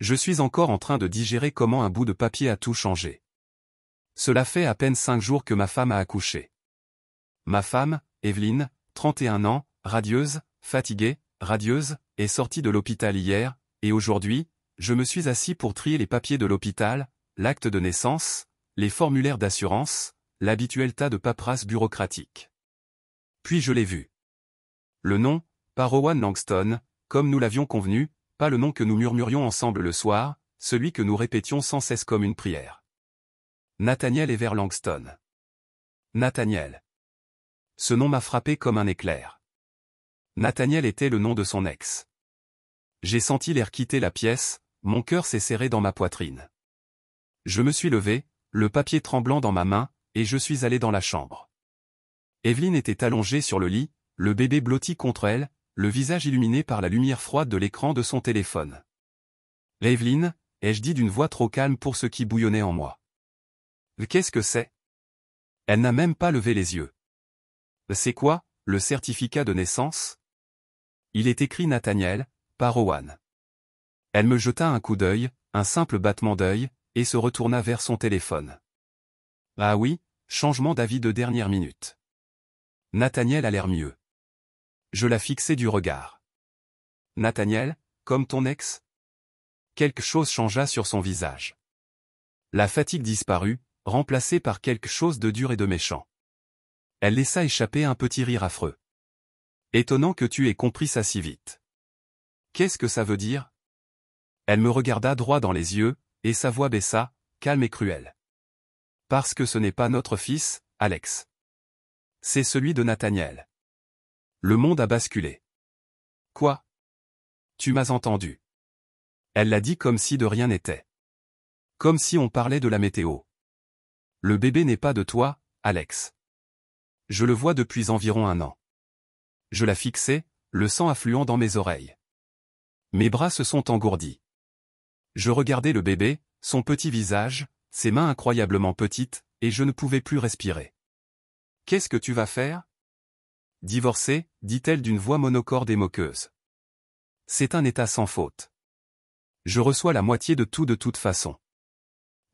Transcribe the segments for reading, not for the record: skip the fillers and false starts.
Je suis encore en train de digérer comment un bout de papier a tout changé. Cela fait à peine 5 jours que ma femme a accouché. Ma femme, Evelyne, 31 ans, radieuse, fatiguée, radieuse, est sortie de l'hôpital hier, et aujourd'hui, je me suis assis pour trier les papiers de l'hôpital, l'acte de naissance, les formulaires d'assurance, l'habituel tas de paperasse bureaucratique. Puis je l'ai vu. Le nom, pas Rowan Langston, comme nous l'avions convenu, pas le nom que nous murmurions ensemble le soir, celui que nous répétions sans cesse comme une prière. Nathaniel Ever Langston. Nathaniel. Ce nom m'a frappé comme un éclair. Nathaniel était le nom de son ex. J'ai senti l'air quitter la pièce, mon cœur s'est serré dans ma poitrine. Je me suis levé, le papier tremblant dans ma main, et je suis allé dans la chambre. Evelyne était allongée sur le lit, le bébé blotti contre elle, le visage illuminé par la lumière froide de l'écran de son téléphone. « Evelyne » ai-je dit d'une voix trop calme pour ce qui bouillonnait en moi. « Qu'est-ce que c'est » Elle n'a même pas levé les yeux. « C'est quoi, le certificat de naissance » Il est écrit Nathaniel, pas Rowan. Elle me jeta un coup d'œil, un simple battement d'œil, et se retourna vers son téléphone. Ah oui, changement d'avis de dernière minute. Nathaniel a l'air mieux. Je la fixai du regard. Nathaniel, comme ton ex ? Quelque chose changea sur son visage. La fatigue disparut, remplacée par quelque chose de dur et de méchant. Elle laissa échapper un petit rire affreux. Étonnant que tu aies compris ça si vite. Qu'est-ce que ça veut dire ? Elle me regarda droit dans les yeux, et sa voix baissa, calme et cruelle. Parce que ce n'est pas notre fils, Alex. C'est celui de Nathaniel. Le monde a basculé. Quoi ? Tu m'as entendu. Elle l'a dit comme si de rien n'était. Comme si on parlait de la météo. Le bébé n'est pas de toi, Alex. Je le vois depuis environ 1 an. Je la fixai, le sang affluant dans mes oreilles. Mes bras se sont engourdis. Je regardais le bébé, son petit visage, ses mains incroyablement petites, et je ne pouvais plus respirer. « Qu'est-ce que tu vas faire ?»« Divorcer, dit-elle d'une voix monocorde et moqueuse. C'est un état sans faute. Je reçois la moitié de tout de toute façon.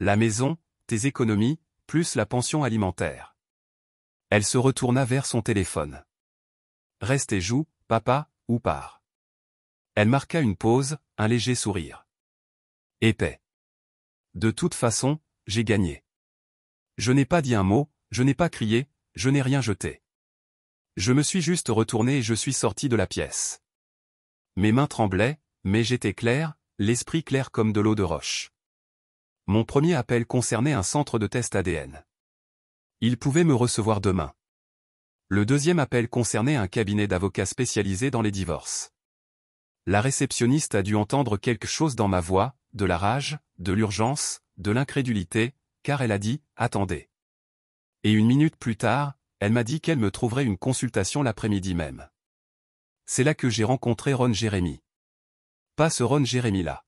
La maison, tes économies, plus la pension alimentaire. Elle se retourna vers son téléphone. Reste et joue, papa, ou pars. Elle marqua une pause, un léger sourire. Épais. De toute façon, j'ai gagné. Je n'ai pas dit un mot, je n'ai pas crié, je n'ai rien jeté. Je me suis juste retourné et je suis sorti de la pièce. Mes mains tremblaient, mais j'étais clair, l'esprit clair comme de l'eau de roche. Mon premier appel concernait un centre de test ADN. Il pouvait me recevoir demain. Le deuxième appel concernait un cabinet d'avocats spécialisé dans les divorces. La réceptionniste a dû entendre quelque chose dans ma voix, de la rage, de l'urgence, de l'incrédulité, car elle a dit « Attendez ». Et 1 minute plus tard, elle m'a dit qu'elle me trouverait une consultation l'après-midi même. C'est là que j'ai rencontré Ron Jeremy. Pas ce Ron Jeremy-là.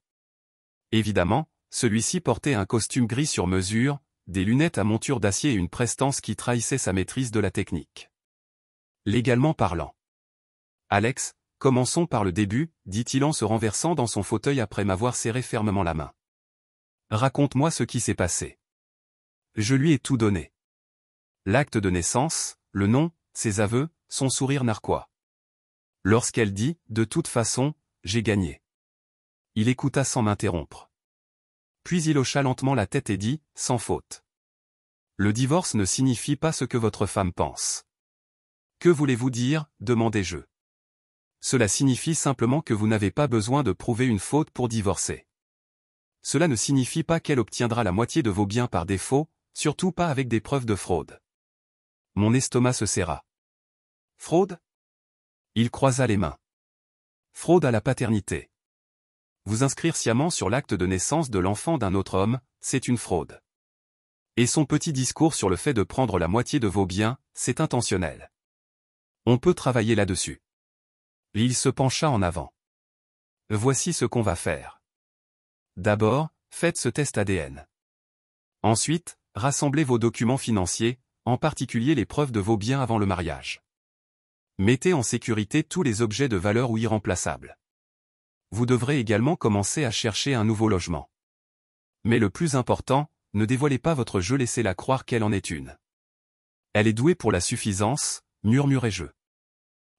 Évidemment, celui-ci portait un costume gris sur mesure, des lunettes à monture d'acier et une prestance qui trahissait sa maîtrise de la technique. Légalement parlant. Alex, commençons par le début, dit-il en se renversant dans son fauteuil après m'avoir serré fermement la main. Raconte-moi ce qui s'est passé. Je lui ai tout donné. L'acte de naissance, le nom, ses aveux, son sourire narquois. Lorsqu'elle dit, de toute façon, j'ai gagné. Il écouta sans m'interrompre. Puis il hocha lentement la tête et dit, sans faute. Le divorce ne signifie pas ce que votre femme pense. Que voulez-vous dire, demandai-je. Cela signifie simplement que vous n'avez pas besoin de prouver une faute pour divorcer. Cela ne signifie pas qu'elle obtiendra la moitié de vos biens par défaut, surtout pas avec des preuves de fraude. Mon estomac se serra. Fraude ? Il croisa les mains. Fraude à la paternité. Vous inscrire sciemment sur l'acte de naissance de l'enfant d'un autre homme, c'est une fraude. Et son petit discours sur le fait de prendre la moitié de vos biens, c'est intentionnel. On peut travailler là-dessus. Il se pencha en avant. Voici ce qu'on va faire. D'abord, faites ce test ADN. Ensuite, rassemblez vos documents financiers, en particulier les preuves de vos biens avant le mariage. Mettez en sécurité tous les objets de valeur ou irremplaçables. Vous devrez également commencer à chercher un nouveau logement. Mais le plus important, ne dévoilez pas votre jeu, laissez-la croire qu'elle en est une. Elle est douée pour la suffisance, murmurez-je.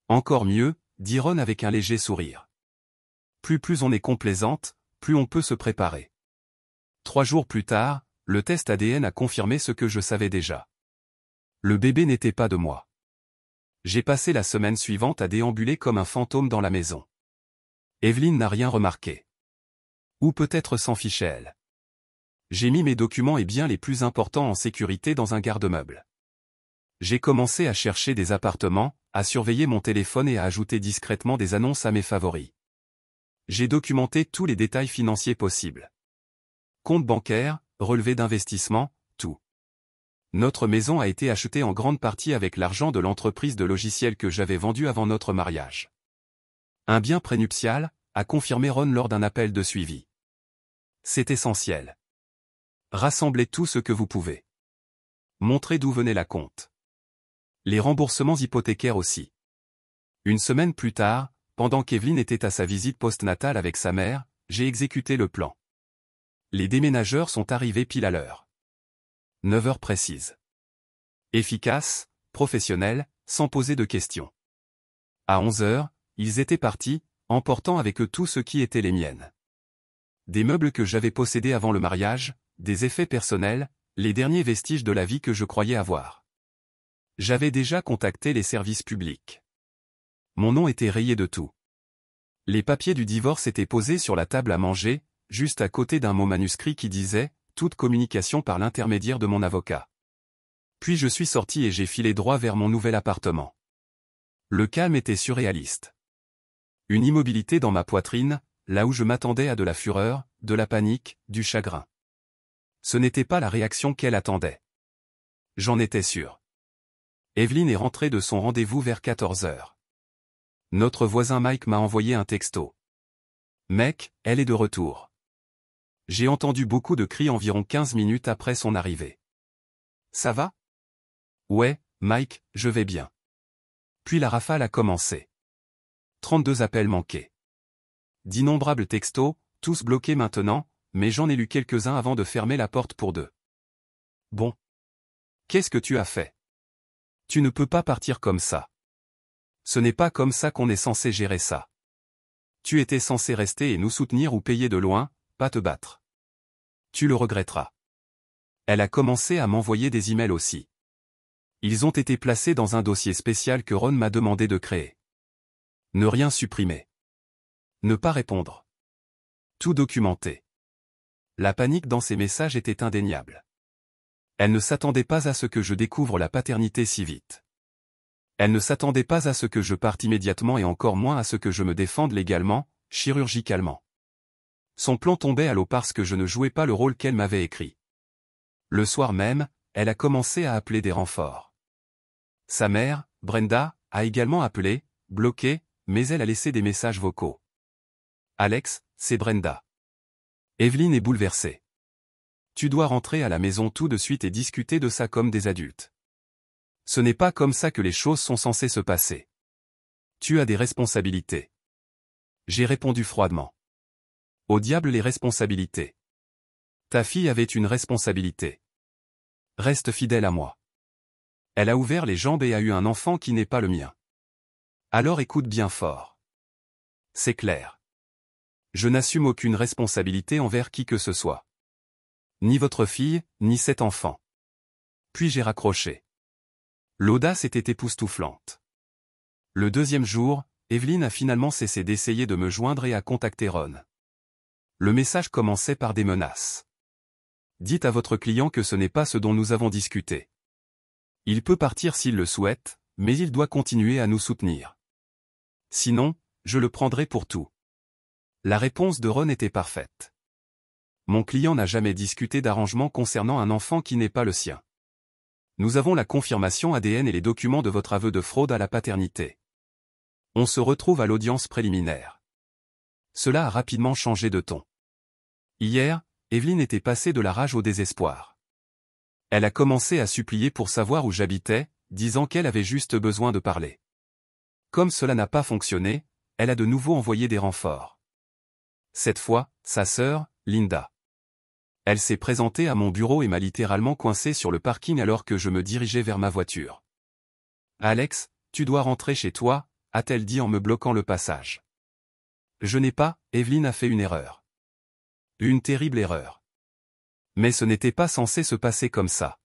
Encore mieux, dit Ron avec un léger sourire. Plus on est complaisante, plus on peut se préparer. 3 jours plus tard, le test ADN a confirmé ce que je savais déjà. Le bébé n'était pas de moi. J'ai passé la semaine suivante à déambuler comme un fantôme dans la maison. Evelyne n'a rien remarqué. Ou peut-être s'en fichait elle. J'ai mis mes documents et biens les plus importants en sécurité dans un garde-meuble. J'ai commencé à chercher des appartements, à surveiller mon téléphone et à ajouter discrètement des annonces à mes favoris. J'ai documenté tous les détails financiers possibles. Compte bancaire, relevé d'investissement, tout. Notre maison a été achetée en grande partie avec l'argent de l'entreprise de logiciels que j'avais vendue avant notre mariage. Un bien prénuptial, a confirmé Ron lors d'un appel de suivi. C'est essentiel. Rassemblez tout ce que vous pouvez. Montrez d'où venait la compte. Les remboursements hypothécaires aussi. Une semaine plus tard, pendant qu'Evelyne était à sa visite postnatale avec sa mère, j'ai exécuté le plan. Les déménageurs sont arrivés pile à l'heure. 9 heures précises. Efficace, professionnel, sans poser de questions. À 11 heures, ils étaient partis, emportant avec eux tout ce qui était les miennes. Des meubles que j'avais possédés avant le mariage, des effets personnels, les derniers vestiges de la vie que je croyais avoir. J'avais déjà contacté les services publics. Mon nom était rayé de tout. Les papiers du divorce étaient posés sur la table à manger, juste à côté d'un mot manuscrit qui disait « Toute communication par l'intermédiaire de mon avocat ». Puis je suis sorti et j'ai filé droit vers mon nouvel appartement. Le calme était surréaliste. Une immobilité dans ma poitrine, là où je m'attendais à de la fureur, de la panique, du chagrin. Ce n'était pas la réaction qu'elle attendait. J'en étais sûr. Evelyne est rentrée de son rendez-vous vers 14 heures. Notre voisin Mike m'a envoyé un texto. Mec, elle est de retour. J'ai entendu beaucoup de cris environ 15 minutes après son arrivée. Ça va? Ouais, Mike, je vais bien. Puis la rafale a commencé. 32 appels manqués. D'innombrables textos, tous bloqués maintenant, mais j'en ai lu quelques-uns avant de fermer la porte pour deux. Bon. Qu'est-ce que tu as fait? Tu ne peux pas partir comme ça. Ce n'est pas comme ça qu'on est censé gérer ça. Tu étais censé rester et nous soutenir ou payer de loin, pas te battre. Tu le regretteras. Elle a commencé à m'envoyer des emails aussi. Ils ont été placés dans un dossier spécial que Ron m'a demandé de créer. Ne rien supprimer. Ne pas répondre. Tout documenter. La panique dans ces messages était indéniable. Elle ne s'attendait pas à ce que je découvre la paternité si vite. Elle ne s'attendait pas à ce que je parte immédiatement et encore moins à ce que je me défende légalement, chirurgicalement. Son plan tombait à l'eau parce que je ne jouais pas le rôle qu'elle m'avait écrit. Le soir même, elle a commencé à appeler des renforts. Sa mère, Brenda, a également appelé, bloqué, mais elle a laissé des messages vocaux. Alex, c'est Brenda. Evelyne est bouleversée. Tu dois rentrer à la maison tout de suite et discuter de ça comme des adultes. Ce n'est pas comme ça que les choses sont censées se passer. Tu as des responsabilités. J'ai répondu froidement. Au diable les responsabilités. Ta fille avait une responsabilité. Reste fidèle à moi. Elle a ouvert les jambes et a eu un enfant qui n'est pas le mien. Alors écoute bien fort. C'est clair. Je n'assume aucune responsabilité envers qui que ce soit. Ni votre fille, ni cet enfant. Puis j'ai raccroché. L'audace était époustouflante. Le deuxième jour, Evelyne a finalement cessé d'essayer de me joindre et a contacté Ron. Le message commençait par des menaces. Dites à votre client que ce n'est pas ce dont nous avons discuté. Il peut partir s'il le souhaite, mais il doit continuer à nous soutenir. Sinon, je le prendrai pour tout. La réponse de Ron était parfaite. Mon client n'a jamais discuté d'arrangement concernant un enfant qui n'est pas le sien. Nous avons la confirmation ADN et les documents de votre aveu de fraude à la paternité. On se retrouve à l'audience préliminaire. Cela a rapidement changé de ton. Hier, Evelyne était passée de la rage au désespoir. Elle a commencé à supplier pour savoir où j'habitais, disant qu'elle avait juste besoin de parler. Comme cela n'a pas fonctionné, elle a de nouveau envoyé des renforts. Cette fois, sa sœur, Linda. Elle s'est présentée à mon bureau et m'a littéralement coincé sur le parking alors que je me dirigeais vers ma voiture. « Alex, tu dois rentrer chez toi », a-t-elle dit en me bloquant le passage. Je n'ai pas, Evelyne a fait une erreur. Une terrible erreur. Mais ce n'était pas censé se passer comme ça.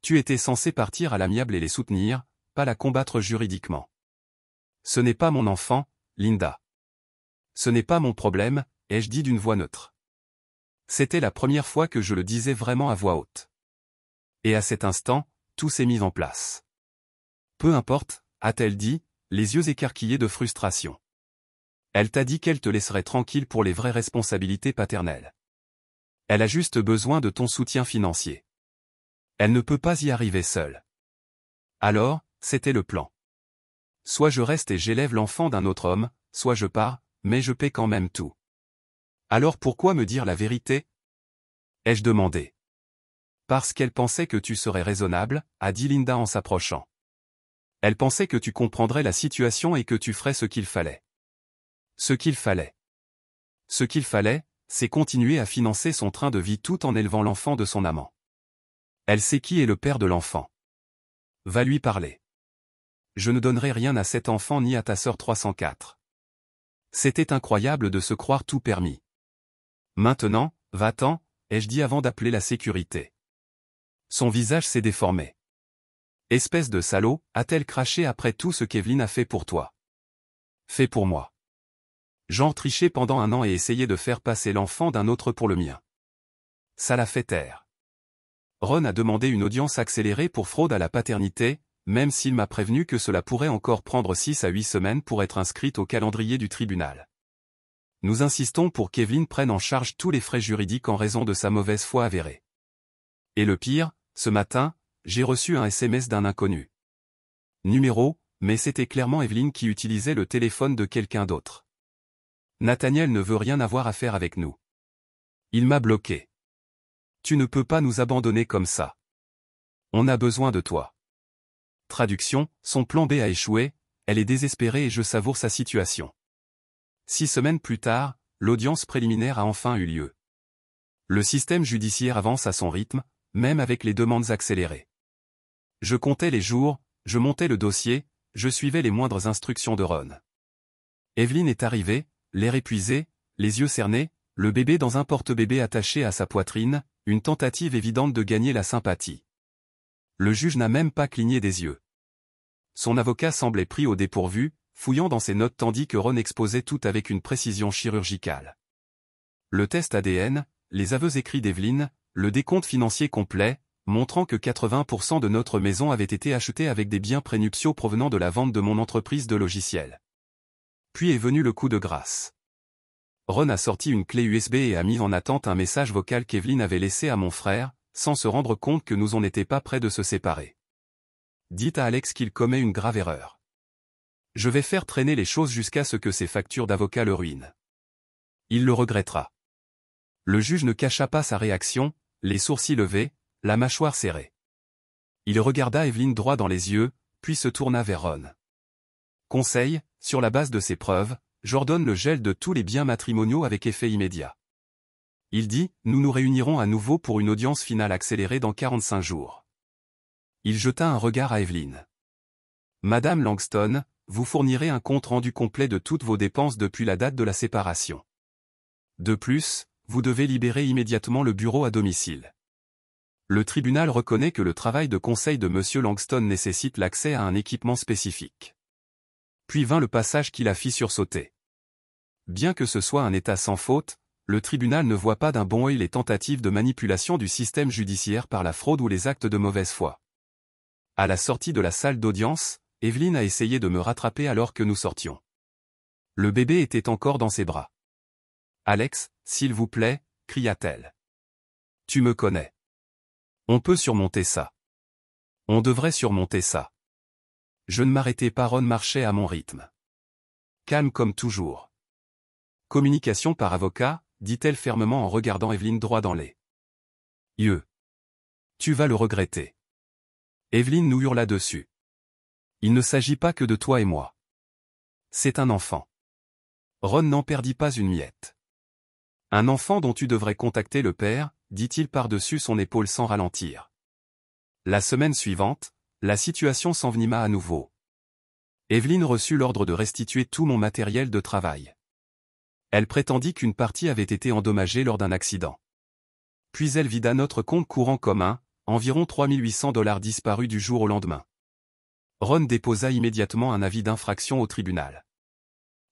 Tu étais censé partir à l'amiable et les soutenir, pas la combattre juridiquement. Ce n'est pas mon enfant, Linda. Ce n'est pas mon problème, ai-je dit d'une voix neutre. C'était la première fois que je le disais vraiment à voix haute. Et à cet instant, tout s'est mis en place. Peu importe, a-t-elle dit, les yeux écarquillés de frustration. Elle t'a dit qu'elle te laisserait tranquille pour les vraies responsabilités paternelles. Elle a juste besoin de ton soutien financier. Elle ne peut pas y arriver seule. Alors, c'était le plan. Soit je reste et j'élève l'enfant d'un autre homme, soit je pars, mais je paie quand même tout. Alors pourquoi me dire la vérité? Ai-je demandé. Parce qu'elle pensait que tu serais raisonnable, a dit Linda en s'approchant. Elle pensait que tu comprendrais la situation et que tu ferais ce qu'il fallait. Ce qu'il fallait. Ce qu'il fallait, c'est continuer à financer son train de vie tout en élevant l'enfant de son amant. Elle sait qui est le père de l'enfant. Va lui parler. Je ne donnerai rien à cet enfant ni à ta sœur 304. C'était incroyable de se croire tout permis. Maintenant, va-t'en, ai-je dit avant d'appeler la sécurité. Son visage s'est déformé. Espèce de salaud, a-t-elle craché après tout ce qu'Evelyne a fait pour toi. Fait pour moi. Genre tricher pendant 1 an et essayer de faire passer l'enfant d'un autre pour le mien. Ça l'a fait taire. Ron a demandé une audience accélérée pour fraude à la paternité, même s'il m'a prévenu que cela pourrait encore prendre 6 à 8 semaines pour être inscrite au calendrier du tribunal. Nous insistons pour qu'Evelyne prenne en charge tous les frais juridiques en raison de sa mauvaise foi avérée. Et le pire, ce matin, j'ai reçu un SMS d'un inconnu. Numéro, mais c'était clairement Evelyne qui utilisait le téléphone de quelqu'un d'autre. Nathaniel ne veut rien avoir à faire avec nous. Il m'a bloqué. Tu ne peux pas nous abandonner comme ça. On a besoin de toi. Traduction, son plan B a échoué, elle est désespérée et je savoure sa situation. 6 semaines plus tard, l'audience préliminaire a enfin eu lieu. Le système judiciaire avance à son rythme, même avec les demandes accélérées. Je comptais les jours, je montais le dossier, je suivais les moindres instructions de Ron. Evelyne est arrivée, l'air épuisé, les yeux cernés, le bébé dans un porte-bébé attaché à sa poitrine, une tentative évidente de gagner la sympathie. Le juge n'a même pas cligné des yeux. Son avocat semblait pris au dépourvu, fouillant dans ses notes tandis que Ron exposait tout avec une précision chirurgicale. Le test ADN, les aveux écrits d'Evelyne, le décompte financier complet, montrant que 80% de notre maison avait été achetée avec des biens prénuptiaux provenant de la vente de mon entreprise de logiciels. Puis est venu le coup de grâce. Ron a sorti une clé USB et a mis en attente un message vocal qu'Evelyne avait laissé à mon frère, sans se rendre compte que nous en étions pas près de se séparer. Dites à Alex qu'il commet une grave erreur. Je vais faire traîner les choses jusqu'à ce que ses factures d'avocat le ruinent. Il le regrettera. Le juge ne cacha pas sa réaction, les sourcils levés, la mâchoire serrée. Il regarda Evelyne droit dans les yeux, puis se tourna vers Ron. Conseil, sur la base de ces preuves, j'ordonne le gel de tous les biens matrimoniaux avec effet immédiat. Il dit, nous nous réunirons à nouveau pour une audience finale accélérée dans 45 jours. Il jeta un regard à Evelyne. Madame Langston, vous fournirez un compte-rendu complet de toutes vos dépenses depuis la date de la séparation. De plus, vous devez libérer immédiatement le bureau à domicile. Le tribunal reconnaît que le travail de conseil de M. Langston nécessite l'accès à un équipement spécifique. Puis vint le passage qui la fit sursauter. Bien que ce soit un état sans faute, le tribunal ne voit pas d'un bon œil les tentatives de manipulation du système judiciaire par la fraude ou les actes de mauvaise foi. À la sortie de la salle d'audience, Evelyne a essayé de me rattraper alors que nous sortions. Le bébé était encore dans ses bras. « Alex, s'il vous plaît », cria-t-elle. « Tu me connais. On peut surmonter ça. On devrait surmonter ça. » Je ne m'arrêtais pas, Ron marchait à mon rythme. Calme comme toujours. Communication par avocat, dit-elle fermement en regardant Evelyne droit dans les yeux. Tu vas le regretter. Evelyne nous hurla dessus. Il ne s'agit pas que de toi et moi. C'est un enfant. Ron n'en perdit pas une miette. Un enfant dont tu devrais contacter le père, dit-il par-dessus son épaule sans ralentir. La semaine suivante, la situation s'envenima à nouveau. Evelyne reçut l'ordre de restituer tout mon matériel de travail. Elle prétendit qu'une partie avait été endommagée lors d'un accident. Puis elle vida notre compte courant commun, environ $3 800 disparus du jour au lendemain. Ron déposa immédiatement un avis d'infraction au tribunal.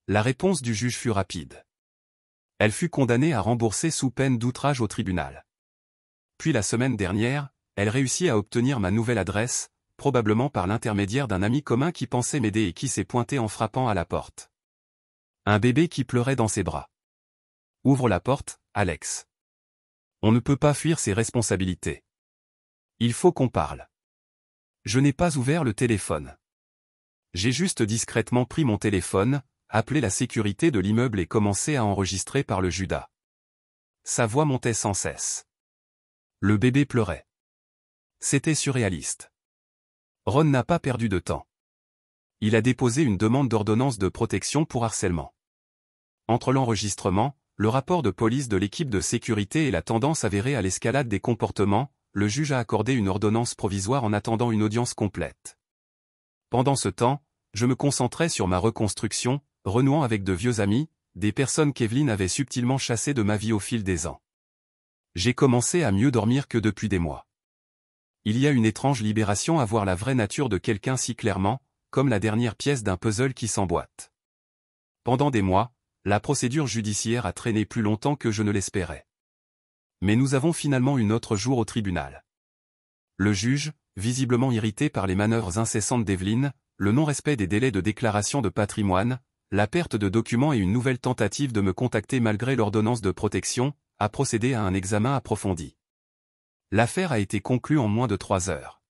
La réponse du juge fut rapide. Elle fut condamnée à rembourser sous peine d'outrage au tribunal. Puis la semaine dernière, elle réussit à obtenir ma nouvelle adresse, probablement par l'intermédiaire d'un ami commun qui pensait m'aider et qui s'est pointé en frappant à la porte. Un bébé qui pleurait dans ses bras. Ouvre la porte, Alex. On ne peut pas fuir ses responsabilités. Il faut qu'on parle. Je n'ai pas ouvert le téléphone. J'ai juste discrètement pris mon téléphone, appelé la sécurité de l'immeuble et commencé à enregistrer par le Judas. Sa voix montait sans cesse. Le bébé pleurait. C'était surréaliste. Ron n'a pas perdu de temps. Il a déposé une demande d'ordonnance de protection pour harcèlement. Entre l'enregistrement, le rapport de police de l'équipe de sécurité et la tendance avérée à l'escalade des comportements, le juge a accordé une ordonnance provisoire en attendant une audience complète. Pendant ce temps, je me concentrais sur ma reconstruction, renouant avec de vieux amis, des personnes qu'Evelyne avait subtilement chassées de ma vie au fil des ans. J'ai commencé à mieux dormir que depuis des mois. Il y a une étrange libération à voir la vraie nature de quelqu'un si clairement, comme la dernière pièce d'un puzzle qui s'emboîte. Pendant des mois, la procédure judiciaire a traîné plus longtemps que je ne l'espérais. Mais nous avons finalement eu notre jour au tribunal. Le juge, visiblement irrité par les manœuvres incessantes d'Evelyne, le non-respect des délais de déclaration de patrimoine, la perte de documents et une nouvelle tentative de me contacter malgré l'ordonnance de protection, a procédé à un examen approfondi. L'affaire a été conclue en moins de 3 heures.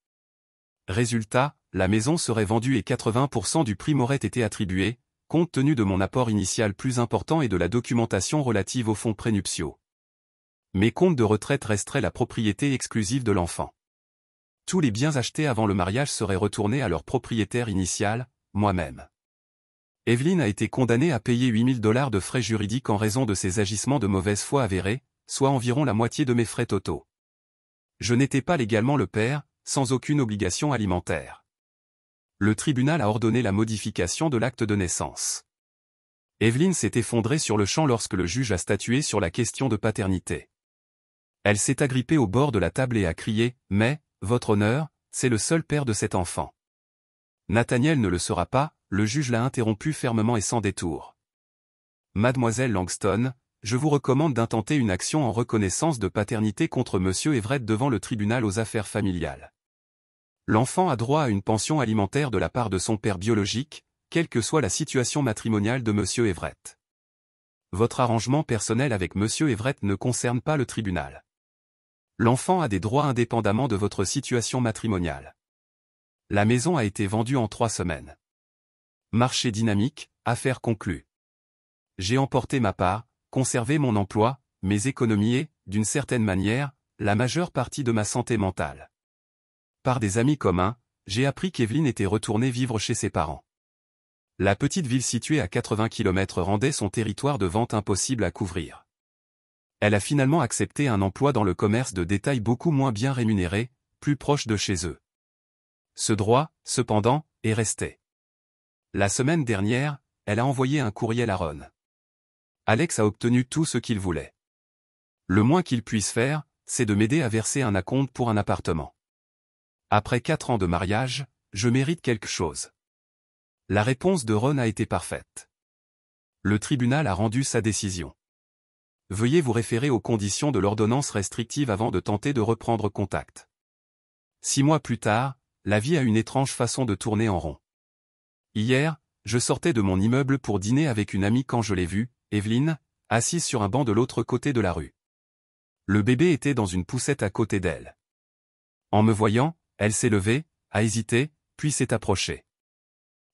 Résultat, la maison serait vendue et 80% du prix m'aurait été attribué, compte tenu de mon apport initial plus important et de la documentation relative aux fonds prénuptiaux. Mes comptes de retraite resteraient la propriété exclusive de l'enfant. Tous les biens achetés avant le mariage seraient retournés à leur propriétaire initial, moi-même. Evelyne a été condamnée à payer $8 000 de frais juridiques en raison de ses agissements de mauvaise foi avérés, soit environ la moitié de mes frais totaux. Je n'étais pas légalement le père, sans aucune obligation alimentaire. Le tribunal a ordonné la modification de l'acte de naissance. Evelyne s'est effondrée sur le champ lorsque le juge a statué sur la question de paternité. Elle s'est agrippée au bord de la table et a crié « Mais, votre honneur, c'est le seul père de cet enfant. » Nathaniel ne le sera pas, le juge l'a interrompu fermement et sans détour. Mademoiselle Langston, je vous recommande d'intenter une action en reconnaissance de paternité contre Monsieur Everett devant le tribunal aux affaires familiales. L'enfant a droit à une pension alimentaire de la part de son père biologique, quelle que soit la situation matrimoniale de Monsieur Everett. Votre arrangement personnel avec Monsieur Everett ne concerne pas le tribunal. L'enfant a des droits indépendamment de votre situation matrimoniale. La maison a été vendue en 3 semaines. Marché dynamique, affaire conclue. J'ai emporté ma part, conservé mon emploi, mes économies et, d'une certaine manière, la majeure partie de ma santé mentale. Par des amis communs, j'ai appris qu'Evelyne était retournée vivre chez ses parents. La petite ville située à 80 km rendait son territoire de vente impossible à couvrir. Elle a finalement accepté un emploi dans le commerce de détail beaucoup moins bien rémunéré, plus proche de chez eux. Ce droit, cependant, est resté. La semaine dernière, elle a envoyé un courriel à Ron. Alex a obtenu tout ce qu'il voulait. Le moins qu'il puisse faire, c'est de m'aider à verser un acompte pour un appartement. Après 4 ans de mariage, je mérite quelque chose. La réponse de Ron a été parfaite. Le tribunal a rendu sa décision. Veuillez vous référer aux conditions de l'ordonnance restrictive avant de tenter de reprendre contact. 6 mois plus tard, la vie a une étrange façon de tourner en rond. Hier, je sortais de mon immeuble pour dîner avec une amie quand je l'ai vue, Evelyne, assise sur un banc de l'autre côté de la rue. Le bébé était dans une poussette à côté d'elle. En me voyant, elle s'est levée, a hésité, puis s'est approchée.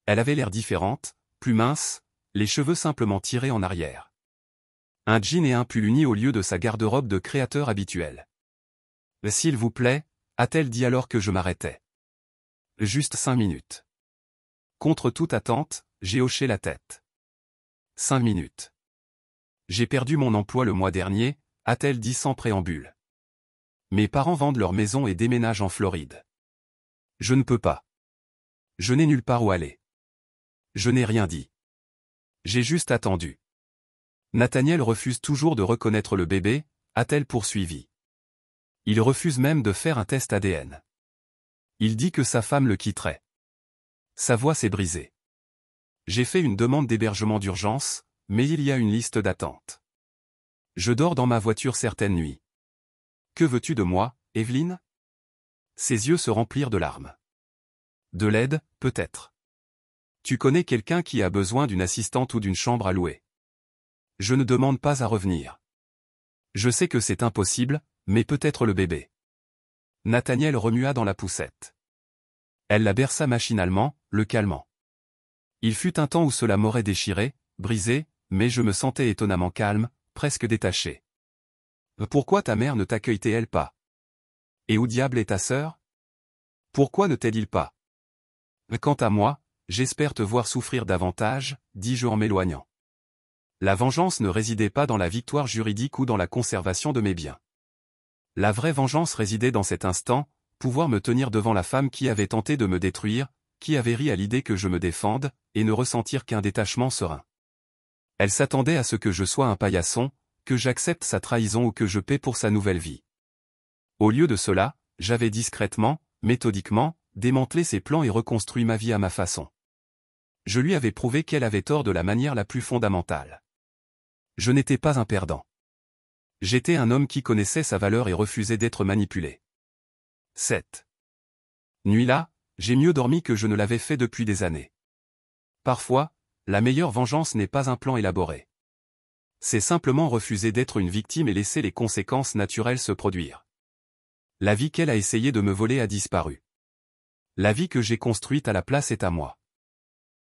Elle avait l'air différente, plus mince, les cheveux simplement tirés en arrière. Un jean et un pull unis au lieu de sa garde-robe de créateur habituelle. « S'il vous plaît » a-t-elle dit alors que je m'arrêtais. « Juste 5 minutes. » Contre toute attente, j'ai hoché la tête. 5 minutes. J'ai perdu mon emploi le mois dernier, a-t-elle dit sans préambule. Mes parents vendent leur maison et déménagent en Floride. Je ne peux pas. Je n'ai nulle part où aller. Je n'ai rien dit. J'ai juste attendu. Nathaniel refuse toujours de reconnaître le bébé, a-t-elle poursuivi. Il refuse même de faire un test ADN. Il dit que sa femme le quitterait. Sa voix s'est brisée. J'ai fait une demande d'hébergement d'urgence, mais il y a une liste d'attente. Je dors dans ma voiture certaines nuits. Que veux-tu de moi, Evelyne? Ses yeux se remplirent de larmes. De l'aide, peut-être. Tu connais quelqu'un qui a besoin d'une assistante ou d'une chambre à louer. Je ne demande pas à revenir. Je sais que c'est impossible, mais peut-être le bébé. Nathaniel remua dans la poussette. Elle la berça machinalement, le calmant. Il fut un temps où cela m'aurait déchiré, brisé, mais je me sentais étonnamment calme, presque détaché. Pourquoi ta mère ne t'accueille-t-elle pas? Et où diable est ta sœur? Pourquoi ne t'aide-t-il pas? Quant à moi, j'espère te voir souffrir davantage, dis-je en m'éloignant. La vengeance ne résidait pas dans la victoire juridique ou dans la conservation de mes biens. La vraie vengeance résidait dans cet instant, pouvoir me tenir devant la femme qui avait tenté de me détruire, qui avait ri à l'idée que je me défende, et ne ressentir qu'un détachement serein. Elle s'attendait à ce que je sois un paillasson, que j'accepte sa trahison ou que je paie pour sa nouvelle vie. Au lieu de cela, j'avais discrètement, méthodiquement, démantelé ses plans et reconstruit ma vie à ma façon. Je lui avais prouvé qu'elle avait tort de la manière la plus fondamentale. Je n'étais pas un perdant. J'étais un homme qui connaissait sa valeur et refusait d'être manipulé. 7. Nuit-là, j'ai mieux dormi que je ne l'avais fait depuis des années. Parfois, la meilleure vengeance n'est pas un plan élaboré. C'est simplement refuser d'être une victime et laisser les conséquences naturelles se produire. La vie qu'elle a essayé de me voler a disparu. La vie que j'ai construite à la place est à moi.